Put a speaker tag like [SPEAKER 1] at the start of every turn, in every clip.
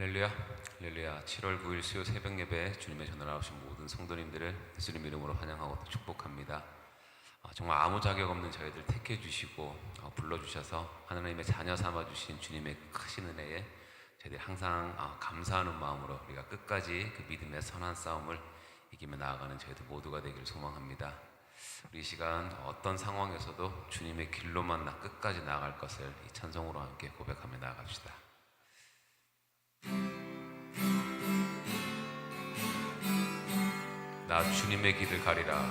[SPEAKER 1] 할렐루야, 할렐루야. 7월 9일 수요 새벽 예배 주님의 전화 나오신 모든 성도님들을 예수님 이름으로 환영하고 축복합니다. 정말 아무 자격 없는 저희들 택해 주시고 불러주셔서 하나님의 자녀 삼아 주신 주님의 크신 은혜에 저희들이 항상 감사하는 마음으로 우리가 끝까지 그 믿음의 선한 싸움을 이기며 나아가는 저희들 모두가 되기를 소망합니다. 우리 이 시간 어떤 상황에서도 주님의 길로만 끝까지 나아갈 것을 이 찬송으로 함께 고백하며 나아갑시다. 나 주님의 길을 가리라.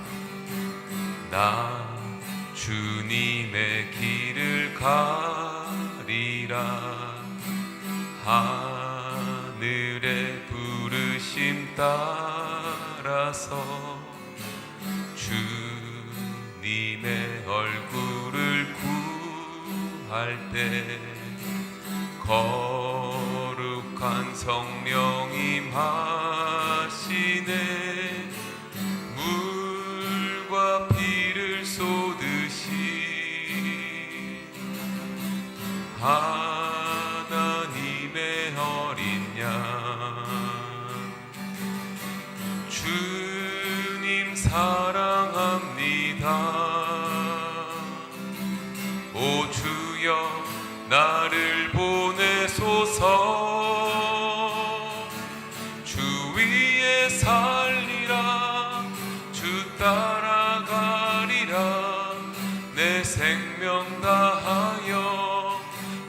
[SPEAKER 1] 나 주님의 길을 가리라. 하늘의 부르심 따라서 주님의 얼굴을 구할 때 거룩한 성령 임하시네. 물과 피를 쏟으시 하나님의 어린 양 주님 사랑합니다. 오 주여 나를 보내소서. 주 위에 살리라. 주 따라가리라. 내 생명 다하여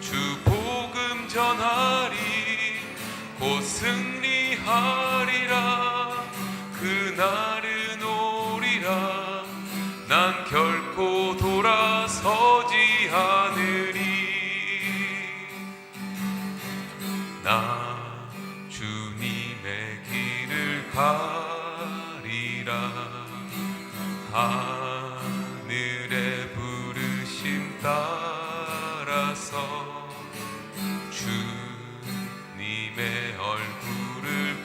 [SPEAKER 1] 주 복음 전하리. 곧 승리하리라. 그날은 오리라. 난 결코 돌아서지 않으리. 나 주님의 길을 가리라. 하늘의 부르심 따라서 주님의 얼굴을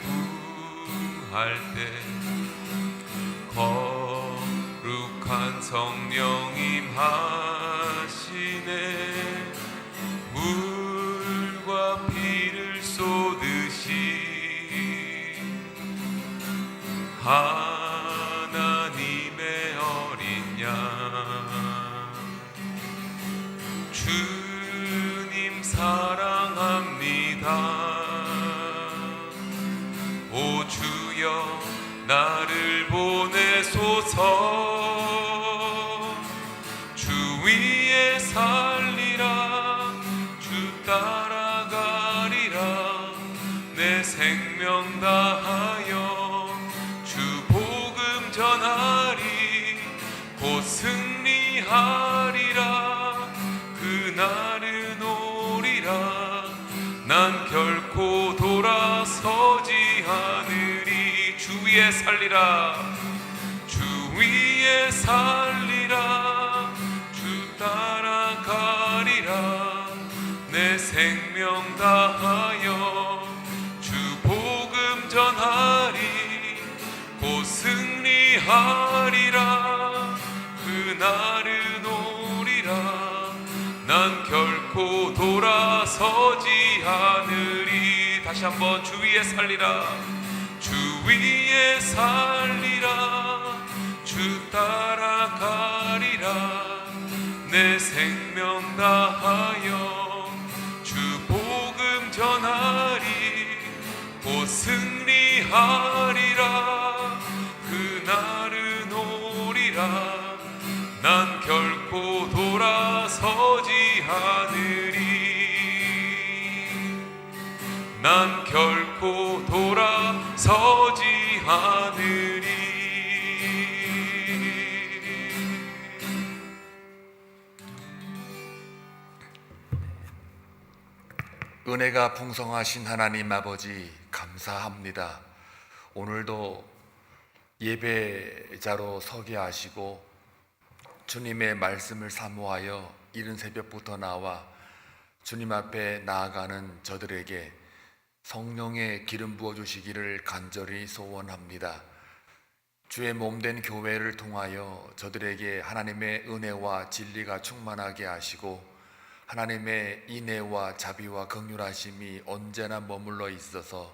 [SPEAKER 1] 구할 때 거룩한 성령 임하시네. 물과 피를 쏟으시 하나님의 어린 양 주님 사랑합니다. 오 주여 나를 보내소서. 주 위에 살리라. 주 따라가리라. 내 생명 다하여 주 복음 전하리. 곧 승리하리라. 그날은 오리라. 난 결코 돌아서지 않으리. 주 위에 살리라. 주 위에 살리라. 주 따라가리라. 내 생명 다하여 주 복음 전하리. 곧 승리하리라. 그날은 오리라. 난 결코 돌아서지 않으리. 다시 한번 주 위에 살리라. 주 위에 살리라. 주 따라가리라. 내 생명 다하여 주 복음 전하리. 곧 승리하리라. 그날은 오리라. 난 결코 돌아서지 않으리. 난 결코 돌아서지 않으리.
[SPEAKER 2] 은혜가 풍성하신 하나님 아버지 감사합니다. 오늘도 예배자로 서게 하시고 주님의 말씀을 사모하여 이른 새벽부터 나와 주님 앞에 나아가는 저들에게 성령의 기름 부어주시기를 간절히 소원합니다. 주의 몸된 교회를 통하여 저들에게 하나님의 은혜와 진리가 충만하게 하시고 하나님의 인애와 자비와 긍휼하심이 언제나 머물러 있어서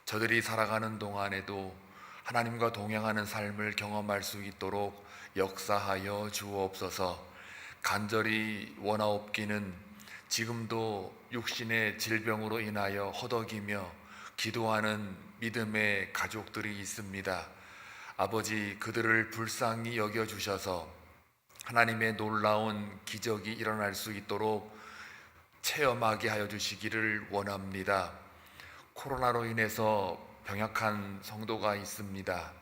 [SPEAKER 2] 저들이 살아가는 동안에도 하나님과 동행하는 삶을 경험할 수 있도록 역사하여 주옵소서. 간절히 원하옵기는 지금도 육신의 질병으로 인하여 허덕이며 기도하는 믿음의 가족들이 있습니다. 아버지, 그들을 불쌍히 여겨주셔서 하나님의 놀라운 기적이 일어날 수 있도록 체험하게 하여 주시기를 원합니다. 코로나로 인해서 병약한 성도가 있습니다.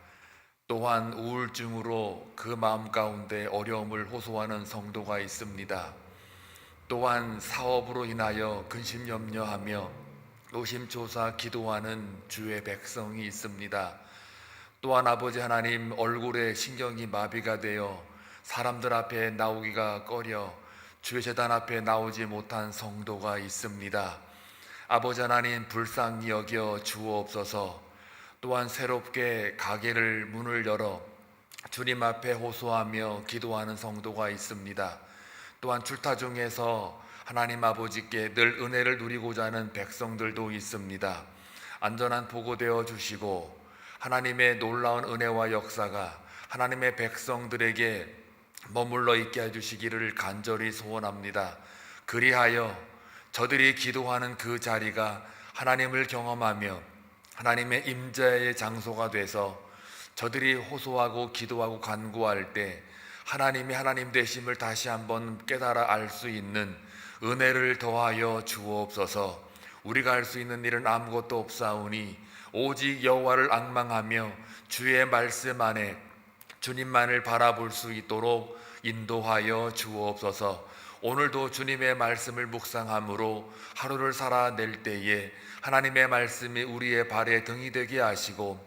[SPEAKER 2] 또한 우울증으로 그 마음 가운데 어려움을 호소하는 성도가 있습니다. 또한 사업으로 인하여 근심염려하며 노심초사 기도하는 주의 백성이 있습니다. 또한 아버지 하나님, 얼굴에 신경이 마비가 되어 사람들 앞에 나오기가 꺼려 주의 제단 앞에 나오지 못한 성도가 있습니다. 아버지 하나님, 불쌍히 여겨 주옵소서. 또한 새롭게 가게를 문을 열어 주님 앞에 호소하며 기도하는 성도가 있습니다. 또한 출타 중에서 하나님 아버지께 늘 은혜를 누리고자 하는 백성들도 있습니다. 안전한 보고되어 주시고 하나님의 놀라운 은혜와 역사가 하나님의 백성들에게 머물러 있게 해주시기를 간절히 소원합니다. 그리하여 저들이 기도하는 그 자리가 하나님을 경험하며 하나님의 임재의 장소가 돼서 저들이 호소하고 기도하고 간구할 때 하나님이 하나님 되심을 다시 한번 깨달아 알 수 있는 은혜를 더하여 주옵소서. 우리가 할 수 있는 일은 아무것도 없사오니 오직 여호와를 앙망하며 주의 말씀 안에 주님만을 바라볼 수 있도록 인도하여 주옵소서. 오늘도 주님의 말씀을 묵상함으로 하루를 살아낼 때에 하나님의 말씀이 우리의 발에 등이 되게 하시고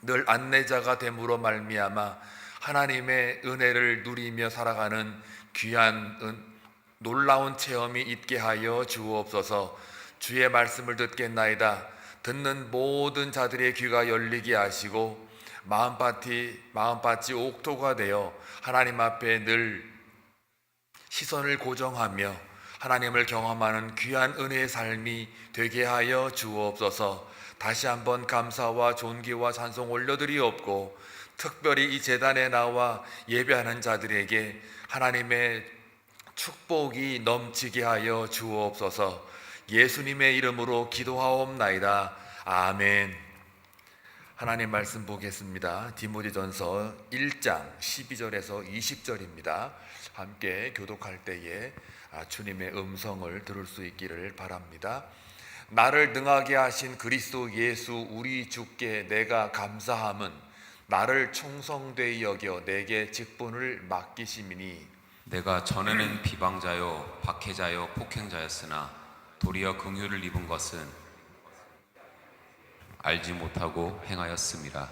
[SPEAKER 2] 늘 안내자가 됨으로 말미암아 하나님의 은혜를 누리며 살아가는 귀한 놀라운 체험이 있게 하여 주옵소서. 주의 말씀을 듣겠나이다. 듣는 모든 자들의 귀가 열리게 하시고 마음밭이 옥토가 되어 하나님 앞에 늘 시선을 고정하며 하나님을 경험하는 귀한 은혜의 삶이 되게 하여 주옵소서. 다시 한번 감사와 존귀와 찬송 올려드리옵고 특별히 이 제단에 나와 예배하는 자들에게 하나님의 축복이 넘치게 하여 주옵소서. 예수님의 이름으로 기도하옵나이다. 아멘. 하나님 말씀 보겠습니다. 디모데전서 1장 12절에서 20절입니다. 함께 교독할 때에 주님의 음성을 들을 수 있기를 바랍니다. 나를 능하게 하신 그리스도 예수 우리 주께 내가 감사함은 나를 충성되이 여겨 내게 직분을 맡기심이니
[SPEAKER 1] 내가 전에는 비방자요 박해자요 폭행자였으나 도리어 긍휼을 입은 것은 알지 못하고 행하였음이라.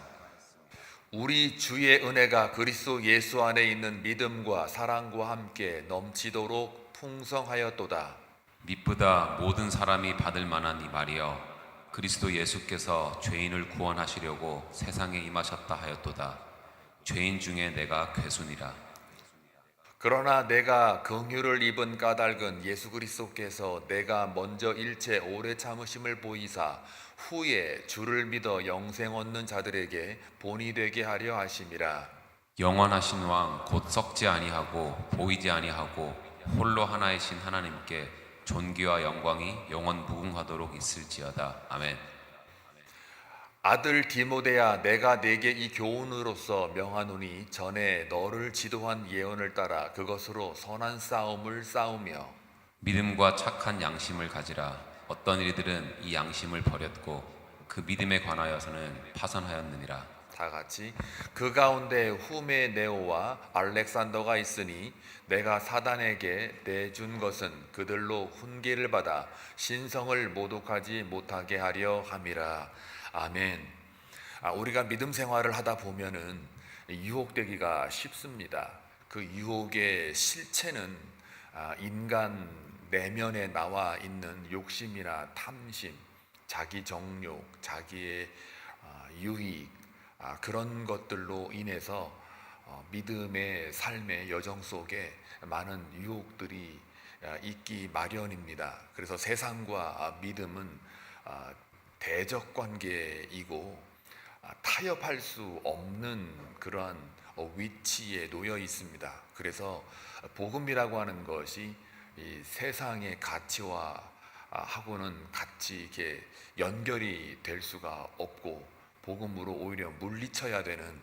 [SPEAKER 2] 우리 주의 은혜가 그리스도 예수 안에 있는 믿음과 사랑과 함께 넘치도록 풍성하였도다.
[SPEAKER 1] 미쁘다 모든 사람이 받을 만한 이 말이여 그리스도 예수께서 죄인을 구원하시려고 세상에 임하셨다 하였도다. 죄인 중에 내가 괴순이라.
[SPEAKER 2] 그러나 내가 긍휼을 입은 까닭은 예수 그리스도께서 내가 먼저 일체 오래 참으심을 보이사 후에 주를 믿어 영생 얻는 자들에게 본이 되게 하려 하심이라.
[SPEAKER 1] 영원하신 왕 곧 썩지 아니하고 보이지 아니하고 홀로 하나이신 하나님께 존귀와 영광이 영원 무궁하도록 있을지어다. 아멘.
[SPEAKER 2] 아들 디모데야, 내가 네게 이 교훈으로서 명하노니 전에 너를 지도한 예언을 따라 그것으로 선한 싸움을 싸우며
[SPEAKER 1] 믿음과 착한 양심을 가지라. 어떤 이들은 이 양심을 버렸고 그 믿음에 관하여서는 파선하였느니라.
[SPEAKER 2] 다 같이 그 가운데 후메네오와 알렉산더가 있으니 내가 사단에게 내준 것은 그들로 훈계를 받아 신성을 모독하지 못하게 하려 함이라. 아멘. 우리가 믿음 생활을 하다 보면은 유혹되기가 쉽습니다. 그 유혹의 실체는 인간 내면에 나와 있는 욕심이나 탐심, 자기 정욕, 자기의 유익, 그런 것들로 인해서 믿음의 삶의 여정 속에 많은 유혹들이 있기 마련입니다. 그래서 세상과 믿음은 대적 관계이고 타협할 수 없는 그러한 위치에 놓여 있습니다. 그래서 복음이라고 하는 것이 이 세상의 가치와 하고는 같이 이렇게 연결이 될 수가 없고 복음으로 오히려 물리쳐야 되는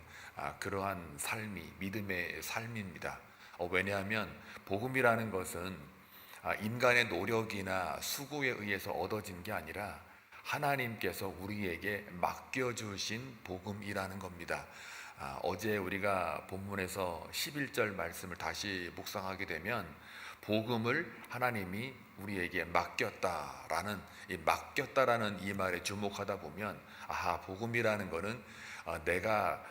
[SPEAKER 2] 그러한 삶이 믿음의 삶입니다. 왜냐하면 복음이라는 것은 인간의 노력이나 수고에 의해서 얻어진 게 아니라 하나님께서 우리에게 맡겨주신 복음이라는 겁니다. 어제 우리가 본문에서 11절 말씀을 다시 묵상하게 되면 복음을 하나님이 우리에게 맡겼다라는 이 말에 주목하다 보면 복음이라는 것은 내가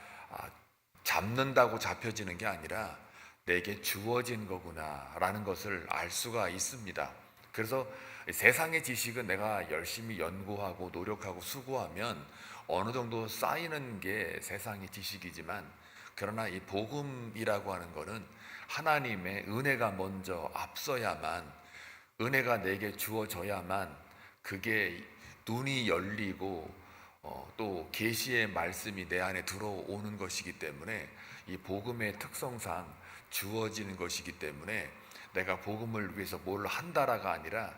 [SPEAKER 2] 잡는다고 잡혀지는 게 아니라 내게 주어진 거구나라는 것을 알 수가 있습니다. 그래서 세상의 지식은 내가 열심히 연구하고 노력하고 수고하면 어느 정도 쌓이는 게 세상의 지식이지만 그러나 이 복음이라고 하는 것은 하나님의 은혜가 먼저 앞서야만 은혜가 내게 주어져야만 그게 눈이 열리고 또 계시의 말씀이 내 안에 들어오는 것이기 때문에 이 복음의 특성상 주어지는 것이기 때문에 내가 복음을 위해서 뭘 한다라가 아니라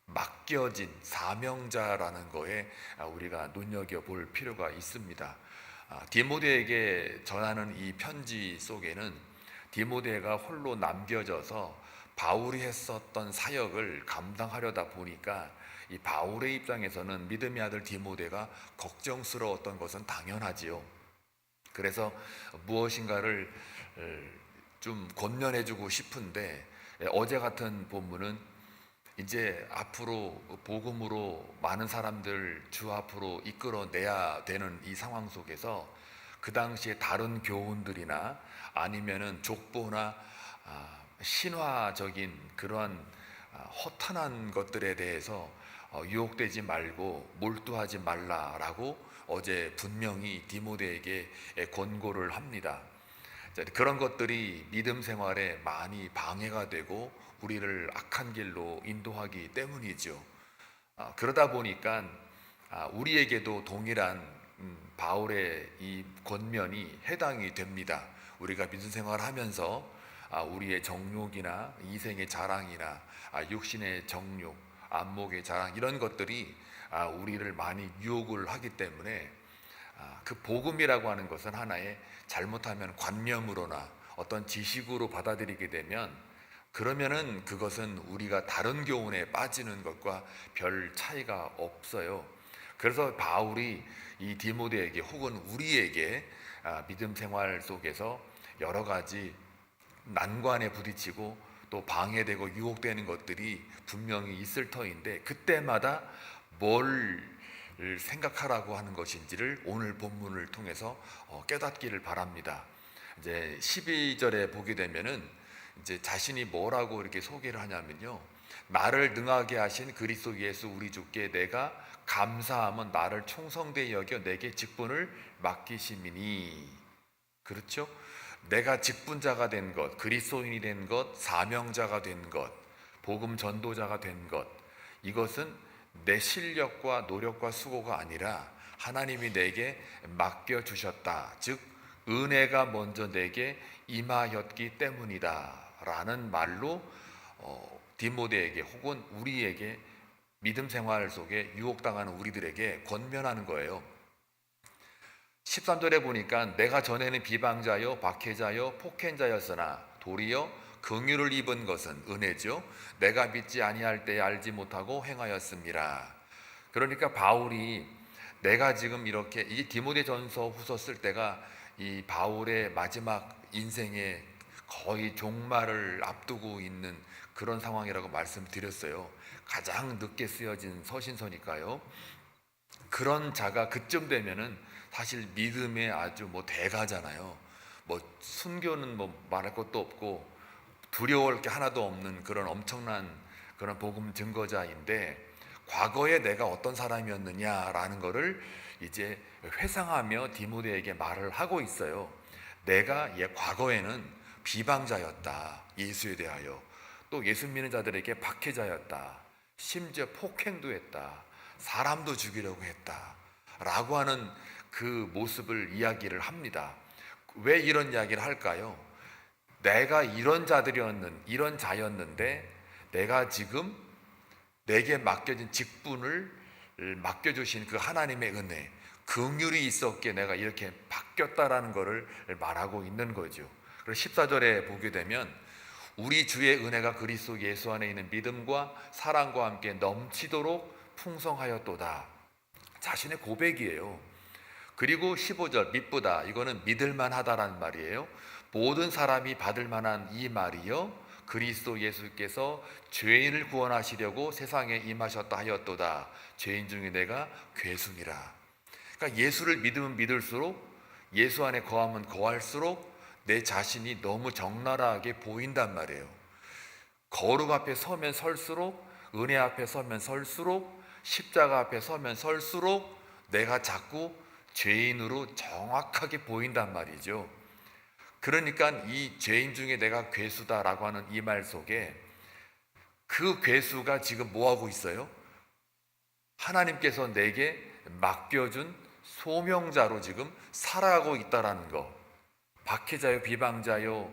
[SPEAKER 2] 맡겨진 사명자라는 거에 우리가 눈여겨볼 필요가 있습니다. 디모데에게 전하는 이 편지 속에는 디모데가 홀로 남겨져서 바울이 했었던 사역을 감당하려다 보니까 이 바울의 입장에서는 믿음의 아들 디모데가 걱정스러웠던 것은 당연하지요. 그래서 무엇인가를 좀 권면해주고 싶은데 어제 같은 본문은 이제 앞으로 복음으로 많은 사람들 주 앞으로 이끌어내야 되는 이 상황 속에서 그 당시에 다른 교훈들이나 아니면은 족보나 신화적인 그러한 허탄한 것들에 대해서 유혹되지 말고 몰두하지 말라라고 어제 분명히 디모데에게 권고를 합니다. 그런 것들이 믿음 생활에 많이 방해가 되고 우리를 악한 길로 인도하기 때문이죠. 그러다 보니까 우리에게도 동일한 바울의 이 권면이 해당이 됩니다. 우리가 믿음 생활을 하면서 우리의 정욕이나 이생의 자랑이나 육신의 정욕, 안목의 자랑 이런 것들이 우리를 많이 유혹을 하기 때문에 그 복음이라고 하는 것은 하나의 잘못하면 관념으로나 어떤 지식으로 받아들이게 되면 그러면은 그것은 우리가 다른 교훈에 빠지는 것과 별 차이가 없어요. 그래서 바울이 이 디모데에게 혹은 우리에게 믿음 생활 속에서 여러 가지 난관에 부딪히고 또 방해되고 유혹되는 것들이 분명히 있을 터인데 그때마다 뭘 생각하라고 하는 것인지를 오늘 본문을 통해서 깨닫기를 바랍니다. 이제 12절에 보게 되면은 이제 자신이 뭐라고 이렇게 소개를 하냐면요. 나를 능하게 하신 그리스도 예수 우리 주께 내가 감사함은 나를 충성되이 여겨 내게 직분을 맡기심이니. 그렇죠? 내가 직분자가 된 것, 그리스도인이 된 것, 사명자가 된 것, 복음 전도자가 된 것, 이것은 내 실력과 노력과 수고가 아니라 하나님이 내게 맡겨주셨다. 즉 은혜가 먼저 내게 임하였기 때문이다 라는 말로 디모데에게 혹은 우리에게 믿음 생활 속에 유혹당하는 우리들에게 권면하는 거예요. 13절에 보니까 내가 전에는 비방자요 박해자요 폭행자였으나 도리어 긍휼을 입은 것은 은혜죠. 내가 믿지 아니할 때에 알지 못하고 행하였습니다. 그러니까 바울이 내가 지금 이렇게 이 디모데전서 후서 쓸 때가 이 바울의 마지막 인생의 거의 종말을 앞두고 있는 그런 상황이라고 말씀드렸어요. 가장 늦게 쓰여진 서신서니까요. 그런 자가 그쯤 되면은 사실 믿음의 아주 대가잖아요. 순교는 말할 것도 없고 두려울 게 하나도 없는 그런 엄청난 그런 복음 증거자인데 과거에 내가 어떤 사람이었느냐라는 거를 이제 회상하며 디모데에게 말을 하고 있어요. 내가 과거에는 비방자였다. 예수에 대하여. 또 예수 믿는 자들에게 박해자였다. 심지어 폭행도 했다. 사람도 죽이려고 했다. 라고 하는 그 모습을 이야기를 합니다. 왜 이런 이야기를 할까요? 내가 이런 자였는데 내가 지금 내게 맡겨진 직분을 맡겨주신 그 하나님의 은혜, 긍휼이 있었기에 내가 이렇게 바뀌었다라는 것을 말하고 있는 거죠. 그리고 14절에 보게 되면 우리 주의 은혜가 그리스도 예수 안에 있는 믿음과 사랑과 함께 넘치도록 풍성하였도다. 자신의 고백이에요. 그리고 15절 미쁘다, 이거는 믿을만하다라는 말이에요. 모든 사람이 받을 만한 이 말이요 그리스도 예수께서 죄인을 구원하시려고 세상에 임하셨다 하였도다. 죄인 중에 내가 괴순이라. 그러니까 예수를 믿으면 믿을수록, 예수 안에 거하면 거할수록 내 자신이 너무 적나라하게 보인단 말이에요. 거룩 앞에 서면 설수록, 은혜 앞에 서면 설수록, 십자가 앞에 서면 설수록 내가 자꾸 죄인으로 정확하게 보인단 말이죠. 그러니까 이 죄인 중에 내가 괴수다라고 하는 이 말 속에 그 괴수가 지금 뭐하고 있어요? 하나님께서 내게 맡겨준 소명자로 지금 살아가고 있다라는 거. 박해자요, 비방자요,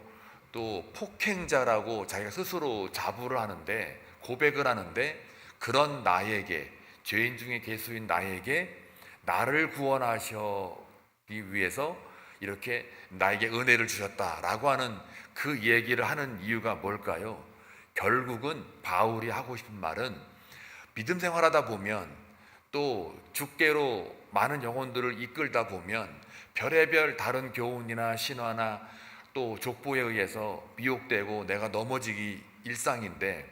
[SPEAKER 2] 또 폭행자라고 자기가 스스로 자부를 하는데, 고백을 하는데, 그런 나에게, 죄인 중에 괴수인 나에게 나를 구원하시기 위해서 이렇게 나에게 은혜를 주셨다라고 하는 그 얘기를 하는 이유가 뭘까요? 결국은 바울이 하고 싶은 말은, 믿음 생활하다 보면 또 주께로 많은 영혼들을 이끌다 보면 별의별 다른 교훈이나 신화나 또 족보에 의해서 미혹되고 내가 넘어지기 일상인데,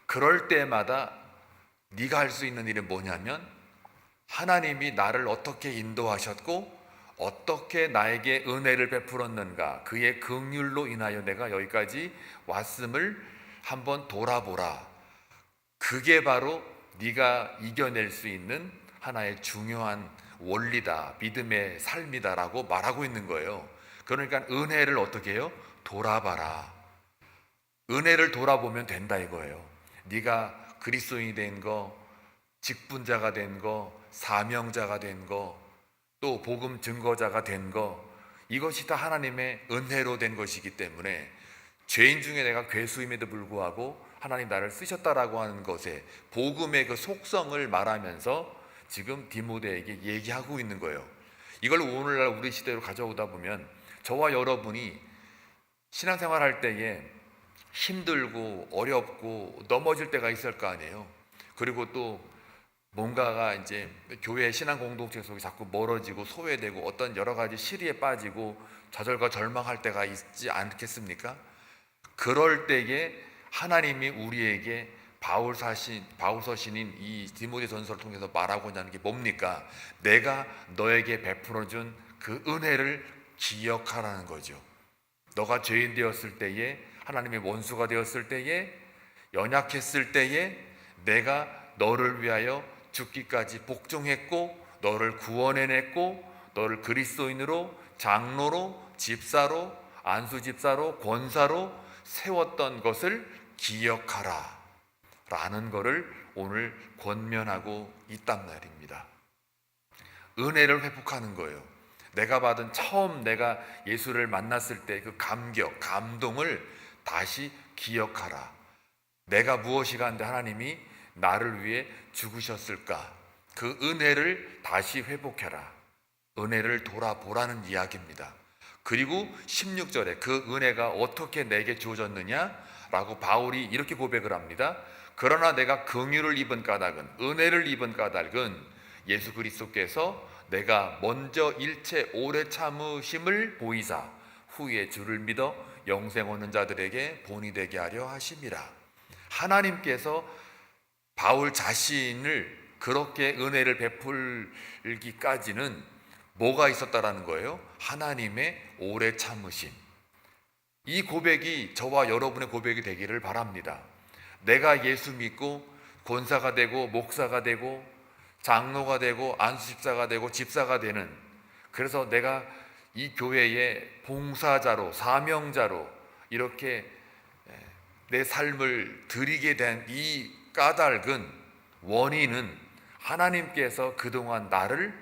[SPEAKER 2] 그럴 때마다 네가 할 수 있는 일은 뭐냐면 하나님이 나를 어떻게 인도하셨고 어떻게 나에게 은혜를 베풀었는가, 그의 긍휼로 인하여 내가 여기까지 왔음을 한번 돌아보라. 그게 바로 네가 이겨낼 수 있는 하나의 중요한 원리다, 믿음의 삶이다라고 말하고 있는 거예요. 그러니까 은혜를 어떻게 해요? 돌아봐라. 은혜를 돌아보면 된다 이거예요. 네가 그리스도인이 된 거, 직분자가 된 거, 사명자가 된 거, 또 복음 증거자가 된 거, 이것이 다 하나님의 은혜로 된 것이기 때문에 죄인 중에 내가 괴수임에도 불구하고 하나님 나를 쓰셨다라고 하는 것에 복음의 그 속성을 말하면서 지금 디모데에게 얘기하고 있는 거예요. 이걸 오늘날 우리 시대로 가져오다 보면 저와 여러분이 신앙생활 할 때에 힘들고 어렵고 넘어질 때가 있을 거 아니에요. 그리고 또 뭔가가 이제 교회 신앙 공동체 속에 자꾸 멀어지고 소외되고 어떤 여러 가지 시리에 빠지고 좌절과 절망할 때가 있지 않겠습니까? 그럴 때에 하나님이 우리에게 바울서신인 이 디모데전서를 통해서 말하고자 하는 게 뭡니까? 내가 너에게 베풀어준 그 은혜를 기억하라는 거죠. 너가 죄인 되었을 때에, 하나님의 원수가 되었을 때에, 연약했을 때에 내가 너를 위하여 죽기까지 복종했고 너를 구원해냈고 너를 그리스도인으로, 장로로, 집사로, 안수집사로, 권사로 세웠던 것을 기억하라 라는 것을 오늘 권면하고 있단 말입니다. 은혜를 회복하는 거예요. 내가 받은 처음 내가 예수를 만났을 때 그 감격, 감동을 다시 기억하라. 내가 무엇이가 한데 하나님이 나를 위해 죽으셨을까? 그 은혜를 다시 회복해라. 은혜를 돌아보라는 이야기입니다. 그리고 16절에 그 은혜가 어떻게 내게 주어졌느냐? 라고 바울이 이렇게 고백을 합니다. 그러나 내가 긍휼을 입은 까닭은, 은혜를 입은 까닭은 예수 그리스도께서 내가 먼저 일체 오래 참으심을 보이사 후에 주를 믿어 영생 얻는 자들에게 본이 되게 하려 하심이라. 하나님께서 바울 자신을 그렇게 은혜를 베풀기까지는 뭐가 있었다라는 거예요? 하나님의 오래 참으심. 이 고백이 저와 여러분의 고백이 되기를 바랍니다. 내가 예수 믿고 권사가 되고 목사가 되고 장로가 되고 안수집사가 되고 집사가 되는, 그래서 내가 이 교회의 봉사자로, 사명자로 이렇게 내 삶을 드리게 된 이 까닭은, 원인은 하나님께서 그동안 나를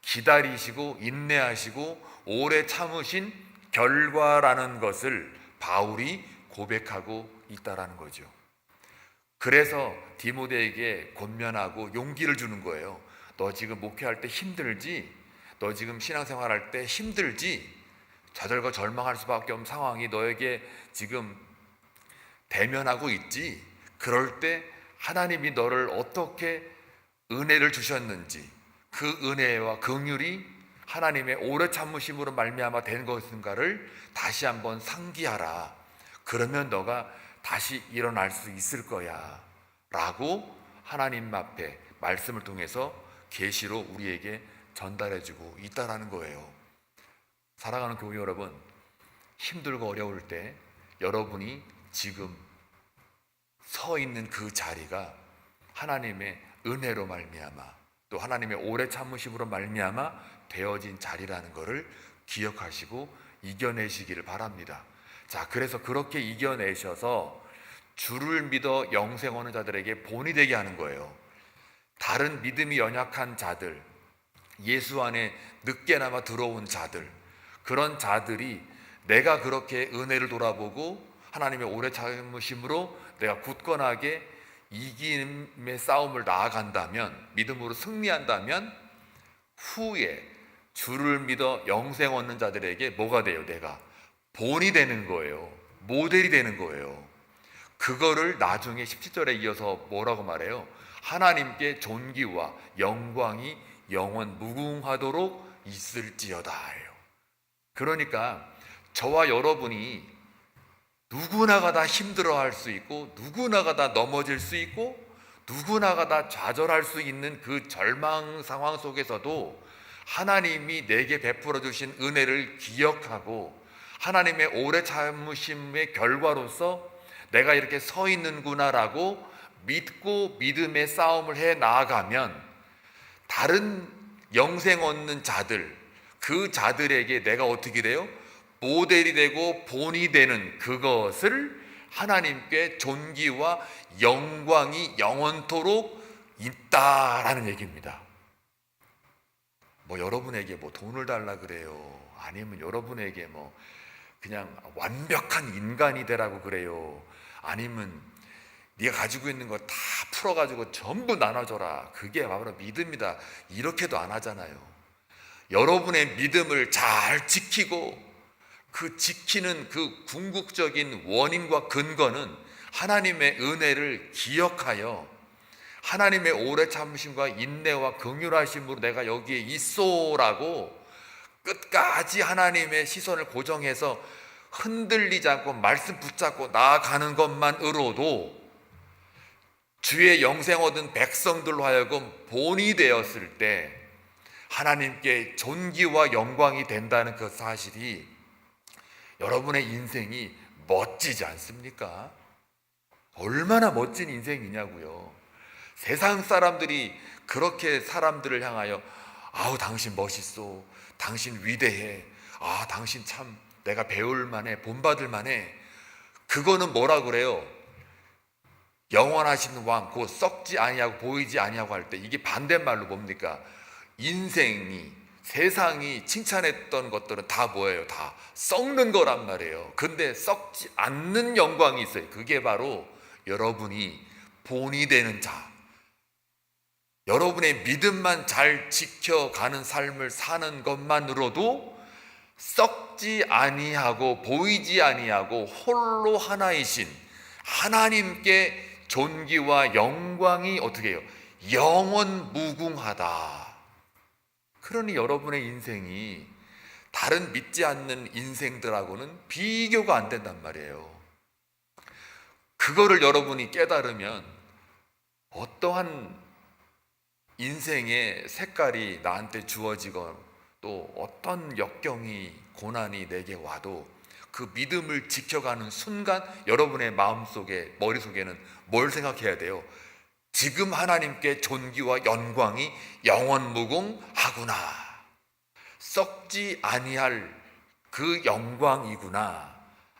[SPEAKER 2] 기다리시고 인내하시고 오래 참으신 결과라는 것을 바울이 고백하고 있다라는 거죠. 그래서 디모데에게 권면하고 용기를 주는 거예요. 너 지금 목회할 때 힘들지? 너 지금 신앙생활할 때 힘들지? 좌절과 절망할 수밖에 없는 상황이 너에게 지금 대면하고 있지? 그럴 때 하나님이 너를 어떻게 은혜를 주셨는지, 그 은혜와 긍휼이 하나님의 오래 참으심으로 말미암아 된 것인가를 다시 한번 상기하라. 그러면 너가 다시 일어날 수 있을 거야 라고 하나님 앞에 말씀을 통해서 계시로 우리에게 전달해주고 있다라는 거예요. 사랑하는 교회 여러분, 힘들고 어려울 때 여러분이 지금 서 있는 그 자리가 하나님의 은혜로 말미암아, 또 하나님의 오래 참으심으로 말미암아 되어진 자리라는 것을 기억하시고 이겨내시기를 바랍니다. 자, 그래서 그렇게 이겨내셔서 주를 믿어 영생 얻는 자들에게 본이 되게 하는 거예요. 다른 믿음이 연약한 자들, 예수 안에 늦게나마 들어온 자들, 그런 자들이 내가 그렇게 은혜를 돌아보고 하나님의 오래 참으심으로 내가 굳건하게 이김의 싸움을 나아간다면, 믿음으로 승리한다면 후에 주를 믿어 영생 얻는 자들에게 뭐가 돼요? 내가 본이 되는 거예요. 모델이 되는 거예요. 그거를 나중에 17절에 이어서 뭐라고 말해요? 하나님께 존귀와 영광이 영원 무궁하도록 있을지어다. 그러니까 저와 여러분이 누구나가 다 힘들어할 수 있고, 누구나가 다 넘어질 수 있고, 누구나가 다 좌절할 수 있는 그 절망 상황 속에서도 하나님이 내게 베풀어 주신 은혜를 기억하고 하나님의 오래 참으심의 결과로서 내가 이렇게 서 있는구나라고 믿고 믿음의 싸움을 해 나아가면 다른 영생 얻는 자들, 그 자들에게 내가 어떻게 돼요? 모델이 되고 본이 되는 그것을 하나님께 존귀와 영광이 영원토록 있다라는 얘기입니다. 뭐 여러분에게 뭐 돈을 달라 그래요, 아니면 여러분에게 뭐 그냥 완벽한 인간이 되라고 그래요, 아니면 네가 가지고 있는 거 다 풀어가지고 전부 나눠줘라, 그게 바로 믿음이다, 이렇게도 안 하잖아요. 여러분의 믿음을 잘 지키고 그 지키는 그 궁극적인 원인과 근거는 하나님의 은혜를 기억하여 하나님의 오래 참으심과 인내와 긍휼하심으로 내가 여기에 있소라고 끝까지 하나님의 시선을 고정해서 흔들리지 않고 말씀 붙잡고 나아가는 것만으로도 주의 영생 얻은 백성들로 하여금 본이 되었을 때 하나님께 존귀와 영광이 된다는 그 사실이 여러분의 인생이 멋지지 않습니까? 얼마나 멋진 인생이냐고요. 세상 사람들이 그렇게 사람들을 향하여 아우 당신 멋있어, 당신 위대해, 아 당신 참 내가 배울 만해, 본받을 만해. 그거는 뭐라 그래요? 영원하신 왕, 곧 썩지 아니하고 보이지 아니하고 할 때 이게 반대말로 뭡니까? 인생이, 세상이 칭찬했던 것들은 다 뭐예요? 다 썩는 거란 말이에요. 근데 썩지 않는 영광이 있어요. 그게 바로 여러분이 본이 되는 자, 여러분의 믿음만 잘 지켜가는 삶을 사는 것만으로도 썩지 아니하고 보이지 아니하고 홀로 하나이신 하나님께 존귀와 영광이 어떻게 해요? 영원 무궁하다. 그러니 여러분의 인생이 다른 믿지 않는 인생들하고는 비교가 안 된단 말이에요. 그거를 여러분이 깨달으면 어떠한 인생의 색깔이 나한테 주어지건 또 어떤 역경이 고난이 내게 와도 그 믿음을 지켜가는 순간 여러분의 마음속에, 머릿속에는 뭘 생각해야 돼요? 지금 하나님께 존귀와 영광이 영원무궁하구나, 썩지 아니할 그 영광이구나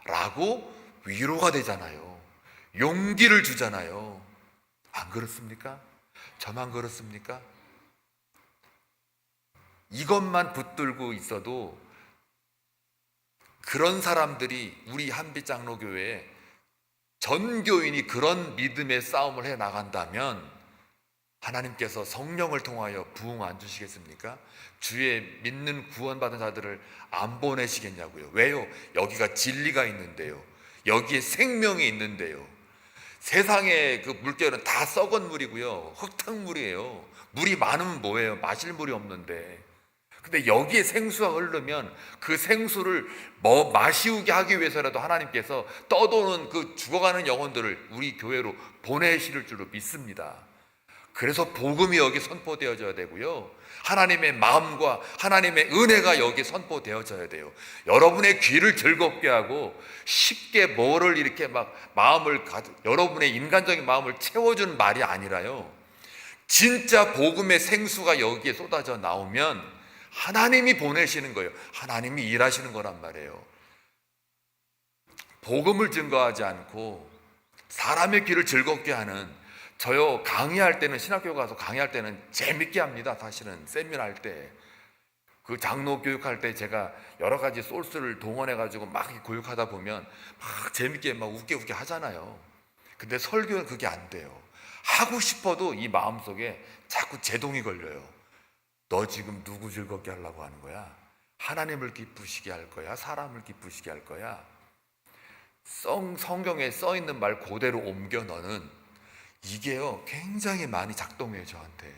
[SPEAKER 2] 라고 위로가 되잖아요. 용기를 주잖아요. 안 그렇습니까? 저만 그렇습니까? 이것만 붙들고 있어도 그런 사람들이 우리 한빛장로교회에 전 교인이 그런 믿음의 싸움을 해 나간다면 하나님께서 성령을 통하여 부흥 안 주시겠습니까? 주의 믿는 구원받은 자들을 안 보내시겠냐고요. 왜요? 여기가 진리가 있는데요. 여기에 생명이 있는데요. 세상의 그 물결은 다 썩은 물이고요. 흙탕물이에요. 물이 많으면 뭐예요? 마실 물이 없는데. 근데 여기에 생수가 흐르면 그 생수를 마시우게 하기 위해서라도 하나님께서 떠도는 그 죽어가는 영혼들을 우리 교회로 보내실 줄로 믿습니다. 그래서 복음이 여기 선포되어져야 되고요. 하나님의 마음과 하나님의 은혜가 여기 선포되어져야 돼요. 여러분의 귀를 즐겁게 하고 쉽게 뭐를 이렇게 막 여러분의 인간적인 마음을 채워주는 말이 아니라요. 진짜 복음의 생수가 여기에 쏟아져 나오면 하나님이 보내시는 거예요. 하나님이 일하시는 거란 말이에요. 복음을 증거하지 않고 사람의 귀를 즐겁게 하는, 저요 강의할 때는, 신학교 가서 강의할 때는 재밌게 합니다. 사실은 세미나 때, 그 장로 교육할 때 제가 여러 가지 소스를 동원해 가지고 막 교육하다 보면 막 재밌게 막 웃게 하잖아요. 근데 설교는 그게 안 돼요. 하고 싶어도 이 마음속에 자꾸 제동이 걸려요. 너 지금 누구 즐겁게 하려고 하는 거야? 하나님을 기쁘시게 할 거야? 사람을 기쁘시게 할 거야? 성경에 써 있는 말 그대로 옮겨 너는, 이게요 굉장히 많이 작동해요 저한테.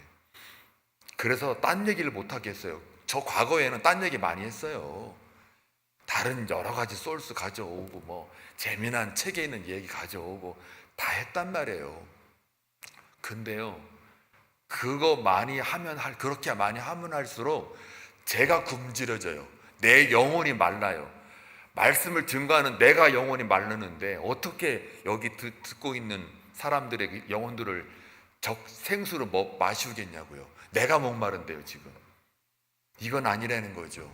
[SPEAKER 2] 그래서 딴 얘기를 못 하겠어요. 저 과거에는 딴 얘기 많이 했어요. 다른 여러 가지 소스 가져오고 뭐 재미난 책에 있는 얘기 가져오고 다 했단 말이에요. 근데요 그거 많이 하면 그렇게 많이 하면 할수록 제가 굶주려져요. 내 영혼이 말라요. 말씀을 증거하는 내가 영혼이 마르는데 어떻게 여기 듣고 있는 사람들의 영혼들을 생수로 마시우겠냐고요. 내가 목마른데요 지금. 이건 아니라는 거죠.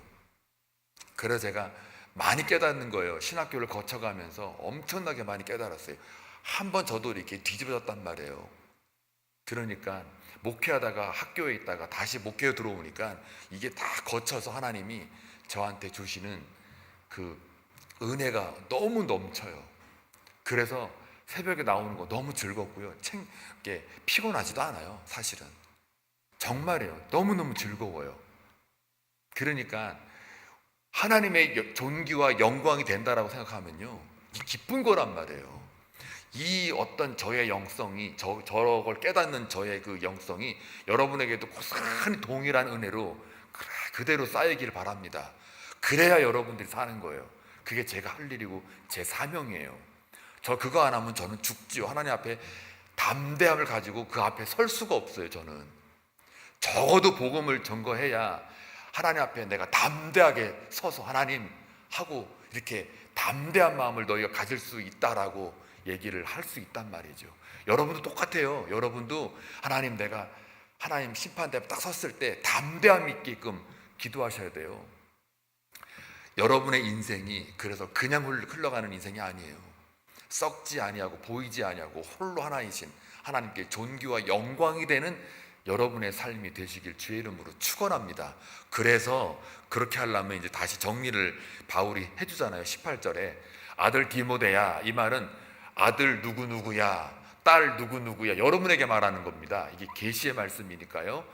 [SPEAKER 2] 그래서 제가 많이 깨닫는 거예요. 신학교를 거쳐가면서 엄청나게 많이 깨달았어요. 한번 저도 이렇게 뒤집어졌단 말이에요. 그러니까 목회하다가 학교에 있다가 다시 목회에 들어오니까 이게 다 거쳐서 하나님이 저한테 주시는 그 은혜가 너무 넘쳐요. 그래서 새벽에 나오는 거 너무 즐겁고요. 피곤하지도 않아요. 사실은 정말이에요. 너무너무 즐거워요. 그러니까 하나님의 존귀와 영광이 된다라고 생각하면요 기쁜 거란 말이에요. 이 어떤 저의 영성이, 저걸 깨닫는 저의 그 영성이 여러분에게도 고스란히 동일한 은혜로 그대로 쌓이기를 바랍니다. 그래야 여러분들이 사는 거예요. 그게 제가 할 일이고 제 사명이에요. 저 그거 안 하면 저는 죽지요. 하나님 앞에 담대함을 가지고 그 앞에 설 수가 없어요. 저는 적어도 복음을 전거해야 하나님 앞에 내가 담대하게 서서 하나님 하고 이렇게 담대한 마음을 너희가 가질 수 있다라고 얘기를 할 수 있단 말이죠. 여러분도 똑같아요. 여러분도 내가 하나님 심판대 앞에 딱 섰을 때 담대함 있게끔 기도하셔야 돼요. 여러분의 인생이 그래서 그냥 흘러가는 인생이 아니에요. 썩지 아니하고 보이지 아니하고 홀로 하나이신 하나님께 존귀와 영광이 되는 여러분의 삶이 되시길 주의 이름으로 축원합니다. 그래서 그렇게 하려면 이제 다시 정리를 바울이 해주잖아요. 18절에 아들 디모데야, 이 말은 아들 누구누구야, 딸 누구누구야, 여러분에게 말하는 겁니다. 이게 계시의 말씀이니까요.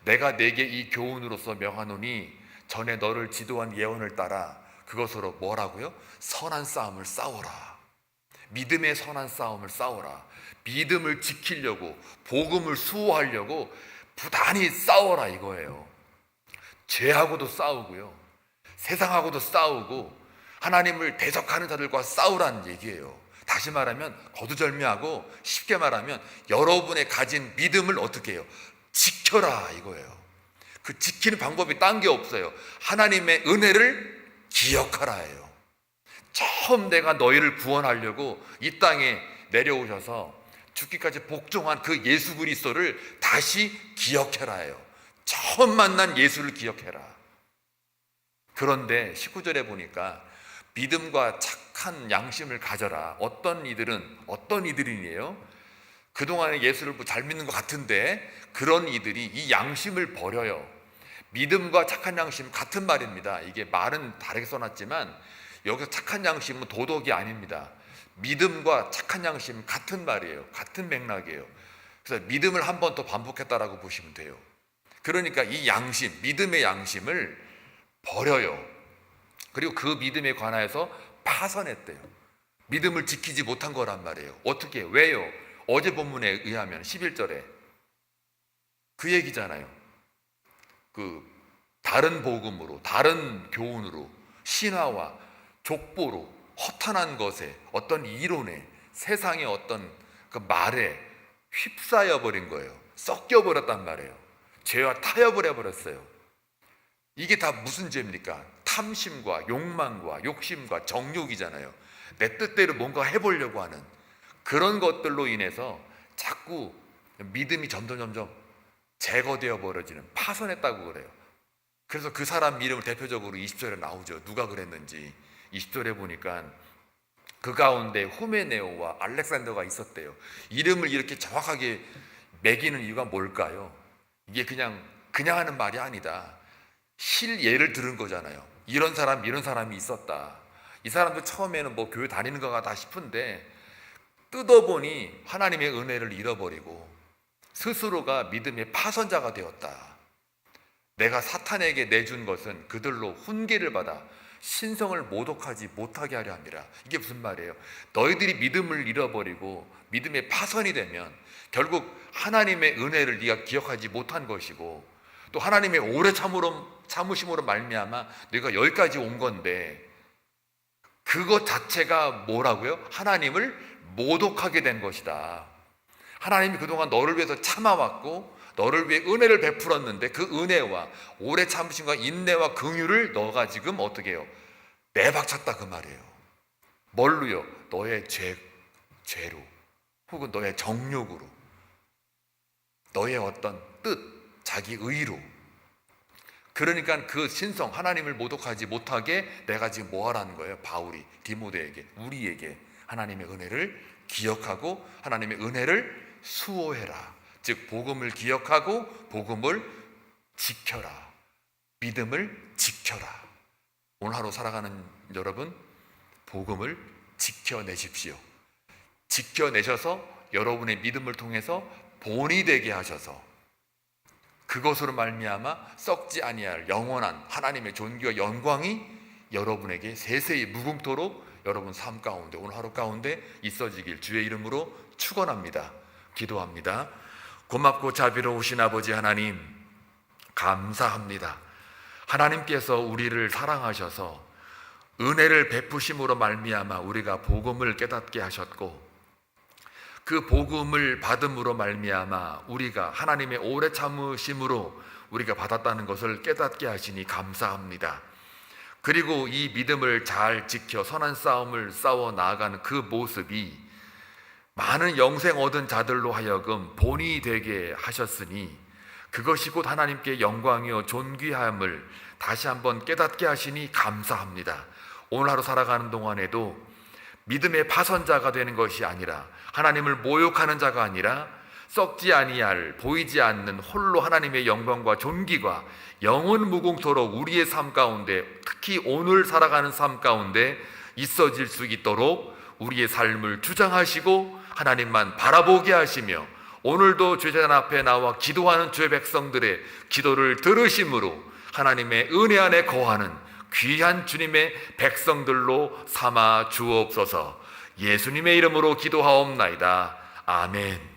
[SPEAKER 2] 내가 내게 이 교훈으로서 명하노니 전에 너를 지도한 예언을 따라 그것으로 뭐라고요? 선한 싸움을 싸워라. 믿음의 선한 싸움을 싸워라. 믿음을 지키려고, 복음을 수호하려고 부단히 싸워라 이거예요. 죄하고도 싸우고요, 세상하고도 싸우고 하나님을 대적하는 자들과 싸우라는 얘기예요. 다시 말하면 거두절미하고, 쉽게 말하면 여러분의 가진 믿음을 어떻게 해요? 지켜라 이거예요. 그 지키는 방법이 딴 게 없어요. 하나님의 은혜를 기억하라예요. 처음 내가 너희를 구원하려고 이 땅에 내려오셔서 죽기까지 복종한 그 예수 그리스도를 다시 기억해라예요. 처음 만난 예수를 기억해라. 그런데 19절에 보니까 믿음과 착한 양심을 가져라. 어떤 이들이에요? 그동안에 예수를 잘 믿는 것 같은데 그런 이들이 이 양심을 버려요. 믿음과 착한 양심 같은 말입니다. 이게 말은 다르게 써놨지만 여기서 착한 양심은 도덕이 아닙니다. 믿음과 착한 양심 같은 말이에요. 같은 맥락이에요. 그래서 믿음을 한 번 더 반복했다라고 보시면 돼요. 그러니까 이 양심, 믿음의 양심을 버려요. 그리고 그 믿음에 관하여서 파선했대요. 믿음을 지키지 못한 거란 말이에요. 어떻게? 왜요? 어제 본문에 의하면 11절에 그 얘기잖아요. 다른 복음으로, 다른 교훈으로, 신화와 족보로, 허탄한 것에, 어떤 이론에, 세상의 어떤 그 말에 휩싸여 버린 거예요. 섞여 버렸단 말이에요. 죄와 타협을 해버렸어요. 이게 다 무슨 죄입니까? 탐심과 욕망과 욕심과 정욕이잖아요. 내 뜻대로 뭔가 해보려고 하는 그런 것들로 인해서 자꾸 믿음이 점점 제거되어 버려지는, 파선했다고 그래요. 그래서 그 사람 이름을 대표적으로 20절에 나오죠. 누가 그랬는지 20절에 보니까 그 가운데 후메네오와 알렉산더가 있었대요. 이름을 이렇게 정확하게 매기는 이유가 뭘까요? 이게 그냥 하는 말이 아니다. 실예를 들은 거잖아요. 이런 사람이 있었다. 이 사람도 처음에는 뭐 교회 다니는 것 같다 싶은데 뜯어보니 하나님의 은혜를 잃어버리고 스스로가 믿음의 파선자가 되었다. 내가 사탄에게 내준 것은 그들로 훈계를 받아 신성을 모독하지 못하게 하려 함이라. 이게 무슨 말이에요? 너희들이 믿음을 잃어버리고 믿음의 파선이 되면 결국 하나님의 은혜를 네가 기억하지 못한 것이고 또 하나님의 오래 참으심으로 말미암아 네가 여기까지 온 건데 그것 자체가 뭐라고요? 하나님을 모독하게 된 것이다. 하나님이 그동안 너를 위해서 참아왔고 너를 위해 은혜를 베풀었는데 그 은혜와 오래 참으심과 인내와 긍휼을 너가 지금 어떻게 해요? 내박쳤다 그 말이에요. 뭘로요? 너의 죄로 혹은 너의 정욕으로 너의 어떤 뜻, 자기 의로. 그러니까 그 신성 하나님을 모독하지 못하게 내가 지금 뭐 하라는 거예요? 바울이 디모데에게, 우리에게 하나님의 은혜를 기억하고 하나님의 은혜를 수호해라. 즉 복음을 기억하고 복음을 지켜라. 믿음을 지켜라. 오늘 하루 살아가는 여러분, 복음을 지켜내십시오. 지켜내셔서 여러분의 믿음을 통해서 본이 되게 하셔서 그것으로 말미암아 썩지 아니할 영원한 하나님의 존귀와 영광이 여러분에게 세세히 무궁토록 여러분 삶 가운데, 오늘 하루 가운데 있어지길 주의 이름으로 축원합니다. 기도합니다. 고맙고 자비로우신 아버지 하나님, 감사합니다. 하나님께서 우리를 사랑하셔서 은혜를 베푸심으로 말미암아 우리가 복음을 깨닫게 하셨고 그 복음을 받음으로 말미암아 우리가 하나님의 오래 참으심으로 우리가 받았다는 것을 깨닫게 하시니 감사합니다. 그리고 이 믿음을 잘 지켜 선한 싸움을 싸워 나아가는 그 모습이 많은 영생 얻은 자들로 하여금 본이 되게 하셨으니 그것이 곧 하나님께 영광이요 존귀함을 다시 한번 깨닫게 하시니 감사합니다. 오늘 하루 살아가는 동안에도 믿음의 파선자가 되는 것이 아니라 하나님을 모욕하는 자가 아니라 썩지 아니할 보이지 않는 홀로 하나님의 영광과 존귀가 영원 무궁토록 우리의 삶 가운데 특히 오늘 살아가는 삶 가운데 있어질 수 있도록 우리의 삶을 주장하시고 하나님만 바라보게 하시며 오늘도 주제단 앞에 나와 기도하는 주의 백성들의 기도를 들으심으로 하나님의 은혜 안에 거하는 귀한 주님의 백성들로 삼아 주옵소서. 예수님의 이름으로 기도하옵나이다. 아멘.